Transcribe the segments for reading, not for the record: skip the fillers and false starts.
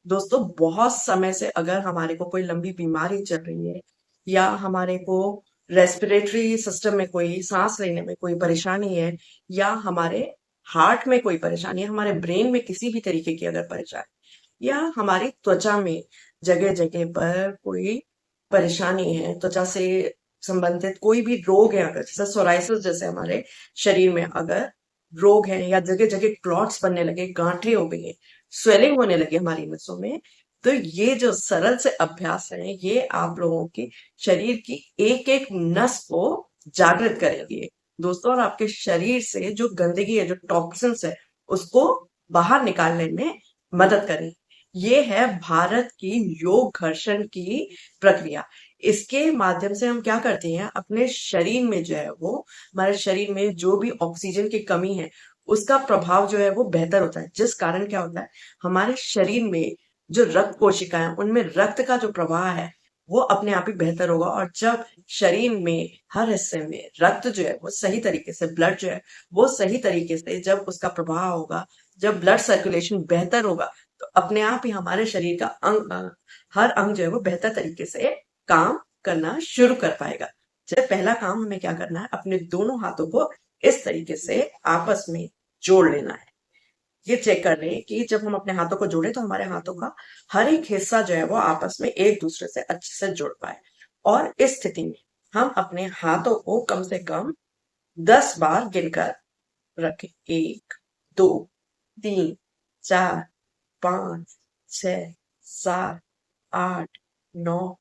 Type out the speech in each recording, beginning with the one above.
दोस्तों बहुत समय से अगर हमारे को कोई लंबी बीमारी चल रही है या हमारे को रेस्पिरेटरी सिस्टम में कोई सांस लेने में कोई परेशानी है या हमारे हार्ट में कोई परेशानी है, हमारे ब्रेन में किसी भी तरीके की अगर परेशानी या हमारी त्वचा में जगह जगह पर कोई परेशानी है, त्वचा से संबंधित कोई भी रोग है, अगर जैसे सोराइसिस जैसे हमारे शरीर में अगर रोग है या जगह जगह क्लॉट्स बनने लगे, गांठें हो गई है, स्वेलिंग होने लगी हमारी नसों में, तो ये जो सरल से अभ्यास है ये आप लोगों की शरीर की एक एक नस को जागृत करेंगे दोस्तों, और आपके शरीर से जो गंदगी है, जो टॉक्सिन्स है, उसको बाहर निकालने में मदद करें। ये है भारत की योग घर्षण की प्रक्रिया। इसके माध्यम से हम क्या करते हैं, अपने शरीर में जो है वो, हमारे शरीर में जो भी ऑक्सीजन की कमी है उसका प्रभाव जो है वो बेहतर होता है, जिस कारण क्या होता है, हमारे शरीर में जो रक्त कोशिकाएं हैं, उनमें रक्त का जो प्रवाह है वो अपने आप ही बेहतर होगा। और जब शरीर में हर हिस्से में रक्त जो है वो सही तरीके से, ब्लड जो है वो सही तरीके से जब उसका प्रवाह होगा, जब ब्लड सर्कुलेशन बेहतर होगा, तो अपने आप ही हमारे शरीर का हर अंग जो है वो बेहतर तरीके से काम करना शुरू कर पाएगा। जैसे पहला काम हमें क्या करना है, अपने दोनों हाथों को इस तरीके से आपस में जोड़ लेना है। ये चेक कर लें कि जब हम अपने हाथों को जोड़े तो हमारे हाथों का हर एक हिस्सा जो है वो आपस में एक दूसरे से अच्छे से जुड़ पाए। और इस स्थिति में हम अपने हाथों को कम से कम 10 बार गिनकर रखें। 1, 2, 3, 4, 5, 6, 7, 8, 9,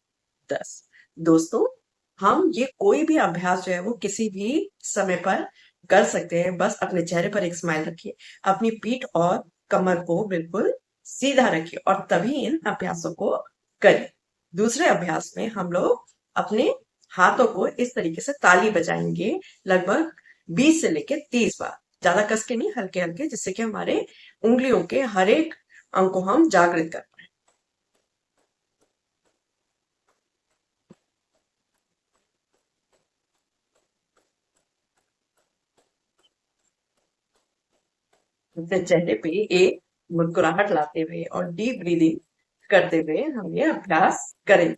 10। दोस्तों, हम ये कोई भी अभ्यास जो है वो किसी भी समय पर कर सकते हैं। बस अपने चेहरे पर एक स्माइल रखिए, अपनी पीठ और कमर को बिल्कुल सीधा रखिए और तभी इन अभ्यासों को करिए। दूसरे अभ्यास में हम लोग अपने हाथों को इस तरीके से ताली बजाएंगे, लगभग 20 से लेकर 30 बार। ज्यादा कस के नहीं, हल्के हल्के, जिससे कि हमारे उंगलियों के हर एक अंग को हम जागृत कर पाए। अपने चेहरे पे एक मुस्कुराहट लाते हुए और डीप ब्रीदिंग करते हुए हम ये अभ्यास करें।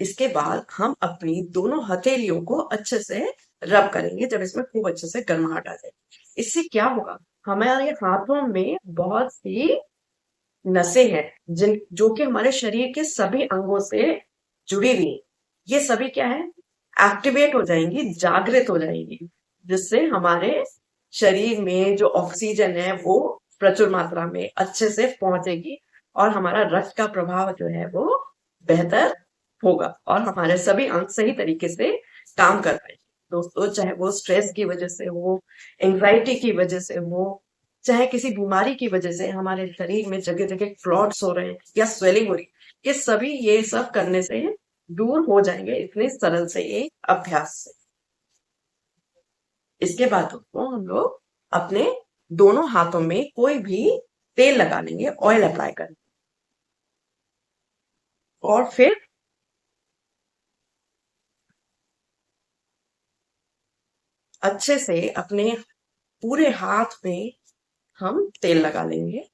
इसके बाद हम अपनी दोनों हथेलियों को अच्छे से रब करेंगे, जब इसमें खूब अच्छे से गर्माहट आ जाए। इससे क्या होगा, हमारे हाथों में बहुत सी नसें हैं जिन जो कि हमारे शरीर के सभी अंगों से जुड़ी हुई हैं। ये सभी क्या है, एक्टिवेट हो जाएंगी, जागृत हो जाएंगी, जिससे हमारे शरीर में जो ऑक्सीजन है वो प्रचुर मात्रा में अच्छे से पहुंचेगी और हमारा रक्त का प्रभाव जो है वो बेहतर होगा और हमारे सभी अंग सही तरीके से काम कर पाएंगे। दोस्तों, चाहे वो स्ट्रेस की वजह से हो, एंग्जाइटी की वजह से हो, चाहे किसी बीमारी की वजह से हमारे शरीर में जगह जगह क्लॉट्स हो रहे हैं या स्वेलिंग हो रही है, ये सब करने से दूर हो जाएंगे इतने सरल से एक अभ्यास से। इसके बाद दोस्तों, हम लोग अपने दोनों हाथों में कोई भी तेल लगा लेंगे, ऑयल अप्लाई करेंगे और फिर अच्छे से अपने पूरे हाथ में हम तेल लगा लेंगे।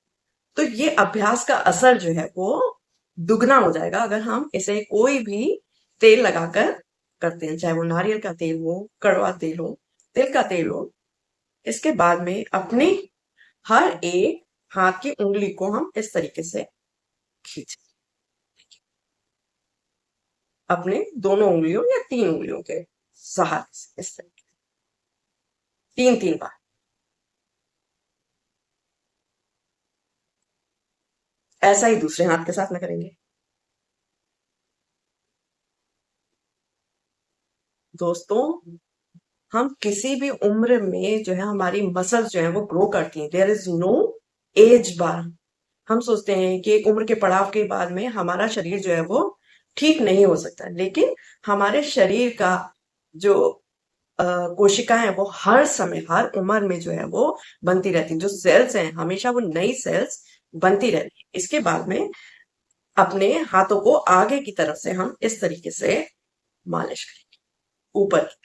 तो ये अभ्यास का असर जो है वो दुगना हो जाएगा अगर हम इसे कोई भी तेल लगाकर करते हैं, चाहे वो नारियल का तेल हो, कड़वा तेल हो, तिल का तेल हो। इसके बाद में अपनी हर एक हाथ की उंगली को हम इस तरीके से खींच, अपने दोनों उंगलियों या 3 उंगलियों के सहारे से इस तरीके, 3 3 बार। ऐसा ही दूसरे हाथ के साथ में करेंगे। दोस्तों, हम किसी भी उम्र में जो है हमारी मसल्स जो है वो ग्रो करती हैं। देयर इज नो एज बार। हम सोचते हैं कि एक उम्र के पड़ाव के बाद में हमारा शरीर जो है वो ठीक नहीं हो सकता, लेकिन हमारे शरीर का जो कोशिकाएं हैं वो हर समय, हर उम्र में जो है वो बनती रहती है। जो सेल्स हैं हमेशा वो नई सेल्स बनती रहती है। इसके बाद में अपने हाथों को आगे की तरफ से हम इस तरीके से मालिश करेंगे, ऊपर की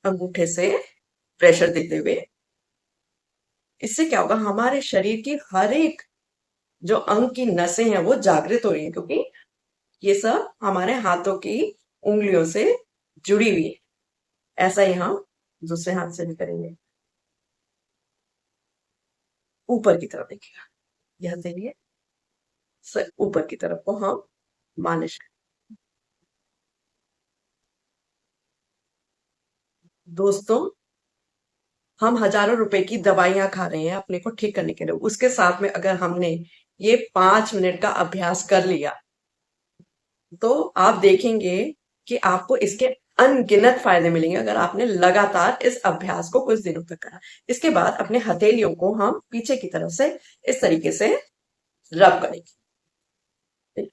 अंगूठे से प्रेशर देते हुए। इससे क्या होगा, हमारे शरीर की हर एक जो अंग की नसें हैं वो जागृत हो रही हैं, क्योंकि ये सब हमारे हाथों की उंगलियों से जुड़ी हुई है। ऐसा ही हम दूसरे हाथ से भी करेंगे। ऊपर की तरफ देखिएगा, यह देखिए, ऊपर की तरफ को हम मालिश करें। दोस्तों, हम हजारों रुपए की दवाइयां खा रहे हैं अपने को ठीक करने के लिए, उसके साथ में अगर हमने ये 5 मिनट का अभ्यास कर लिया तो आप देखेंगे कि आपको इसके अनगिनत फायदे मिलेंगे अगर आपने लगातार इस अभ्यास को कुछ दिनों तक करा। इसके बाद अपने हथेलियों को हम पीछे की तरफ से इस तरीके से रब करेंगे,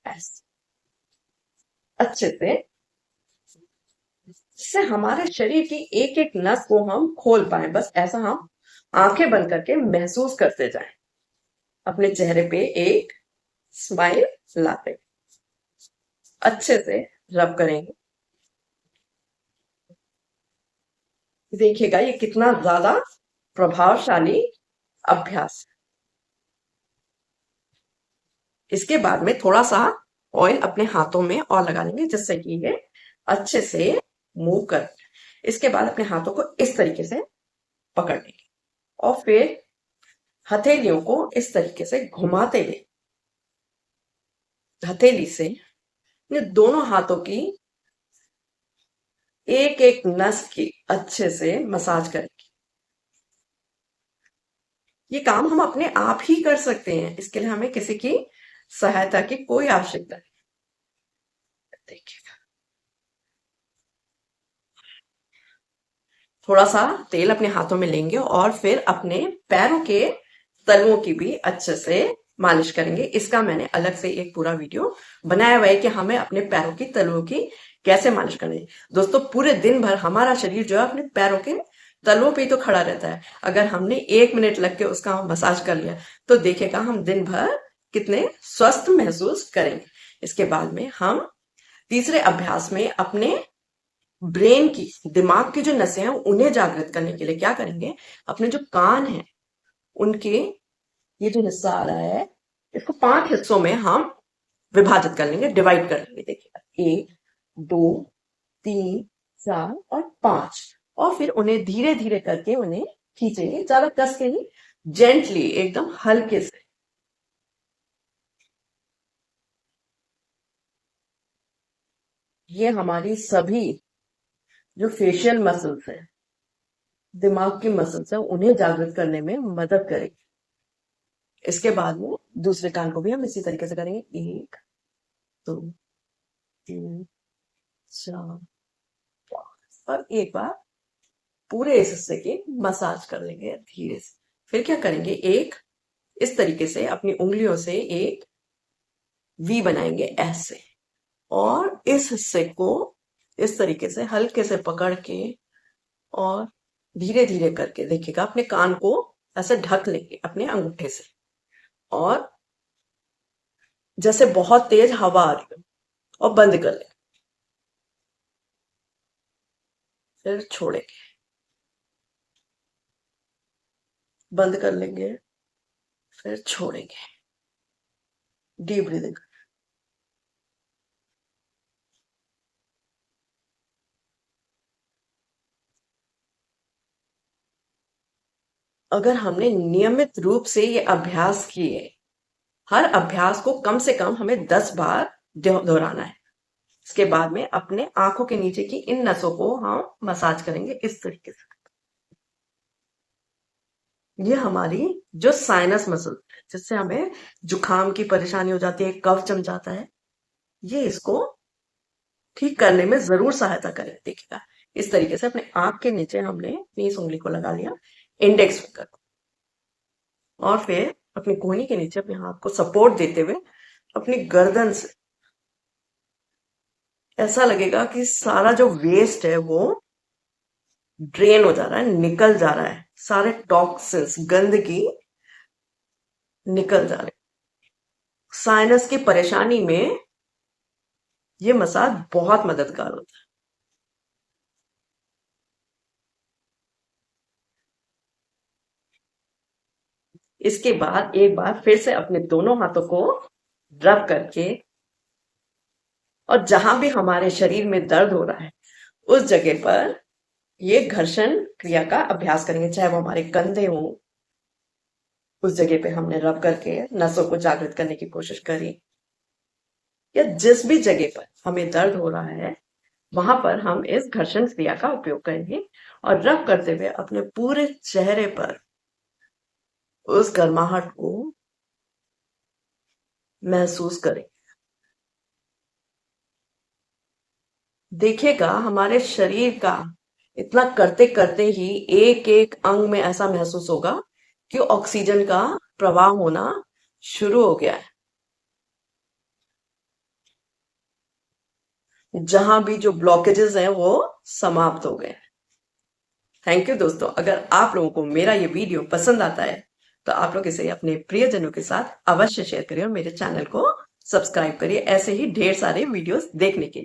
ऐसे अच्छे से, जिससे हमारे शरीर की एक एक नस को हम खोल पाए। बस ऐसा हम आंखें बंद करके महसूस करते जाएं, अपने चेहरे पे एक स्माइल लाते, अच्छे से रब करेंगे। देखिएगा ये कितना ज्यादा प्रभावशाली अभ्यास। इसके बाद में थोड़ा सा ऑयल अपने हाथों में और लगा लेंगे, जिससे कि ये अच्छे से मूव कर। इसके बाद अपने हाथों को इस तरीके से पकड़ लेंगे और फिर हथेलियों को इस तरीके से घुमाते हुए हथेली से ये दोनों हाथों की एक एक नस की अच्छे से मसाज करेंगे। ये काम हम अपने आप ही कर सकते हैं, इसके लिए हमें किसी की सहायता की कोई आवश्यकता नहीं। देखिए, थोड़ा सा तेल अपने हाथों में लेंगे और फिर अपने पैरों के तलुओं की भी अच्छे से मालिश करेंगे। इसका मैंने अलग से एक पूरा वीडियो बनाया हुआ है कि हमें अपने पैरों की तलुओं की कैसे मालिश करनी है। दोस्तों, पूरे दिन भर हमारा शरीर जो है अपने पैरों के तलुओं पे ही तो खड़ा रहता है। अगर हमने 1 मिनट लग के उसका मसाज कर लिया तो देखेगा हम दिन भर कितने स्वस्थ महसूस करेंगे। इसके बाद में हम तीसरे अभ्यास में अपने ब्रेन की, दिमाग की जो नसें हैं उन्हें जागृत करने के लिए क्या करेंगे, अपने जो कान हैं उनके ये जो हिस्सा आ रहा है इसको 5 हिस्सों में हम विभाजित कर लेंगे, डिवाइड कर लेंगे। देखिए, 1, 2, 3, 4 और 5, और फिर उन्हें धीरे धीरे करके उन्हें खींचेंगे, ज्यादा कस के नहीं, जेंटली, एकदम हल्के से। ये हमारी सभी जो फेशियल मसल्स है, दिमाग की मसल्स है, उन्हें जागृत करने में मदद करेगी। इसके बाद में दूसरे कान को भी हम इसी तरीके से करेंगे। 1, 2, 3, 4, 5 और एक बार पूरे इस हिस्से की मसाज कर लेंगे धीरे से। फिर क्या करेंगे, एक इस तरीके से अपनी उंगलियों से एक वी बनाएंगे ऐसे, और इस हिस्से को इस तरीके से हल्के से पकड़ के और धीरे धीरे करके देखिएगा अपने कान को ऐसे ढक लेंगे अपने अंगूठे से, और जैसे बहुत तेज हवा आ रही हो और बंद कर लेंगे, फिर छोड़ेंगे, बंद कर लेंगे, फिर छोड़ेंगे। Deep breathing. अगर हमने नियमित रूप से ये अभ्यास किए, हर अभ्यास को कम से कम हमें 10 बार दोहराना है। इसके बाद में अपने आंखों के नीचे की इन नसों को हम मसाज करेंगे इस तरीके से। ये हमारी जो साइनस मसल, जिससे हमें जुकाम की परेशानी हो जाती है, कफ जम जाता है, ये इसको ठीक करने में जरूर सहायता करे। देखिएगा, इस तरीके से अपने आंख के नीचे हमने अपनी इस उंगली को लगा लिया, इंडेक्स फिंगर, और फिर अपनी कोहनी के नीचे अपने हाथ को सपोर्ट देते हुए अपनी गर्दन से ऐसा लगेगा कि सारा जो वेस्ट है वो ड्रेन हो जा रहा है, निकल जा रहा है, सारे टॉक्सिन्स, गंदगी निकल जा रहे। साइनस की परेशानी में ये मसाज बहुत मददगार होता है। इसके बाद एक बार फिर से अपने दोनों हाथों को रब करके और जहां भी हमारे शरीर में दर्द हो रहा है उस जगह पर ये घर्षण क्रिया का अभ्यास करेंगे, चाहे वो हमारे कंधे हो, उस जगह पे हमने रब करके नसों को जागृत करने की कोशिश करी, या जिस भी जगह पर हमें दर्द हो रहा है वहां पर हम इस घर्षण क्रिया का उपयोग करेंगे और रब करते हुए अपने पूरे चेहरे पर उस गर्माहट को महसूस करें। देखिएगा हमारे शरीर का इतना करते करते ही एक एक अंग में ऐसा महसूस होगा कि ऑक्सीजन का प्रवाह होना शुरू हो गया है। जहां भी जो ब्लॉकेजेस हैं वो समाप्त हो गए। थैंक यू दोस्तों। अगर आप लोगों को मेरा ये वीडियो पसंद आता है तो आप लोग इसे अपने प्रियजनों के साथ अवश्य शेयर करिए और मेरे चैनल को सब्सक्राइब करिए ऐसे ही ढेर सारे वीडियोस देखने के लिए।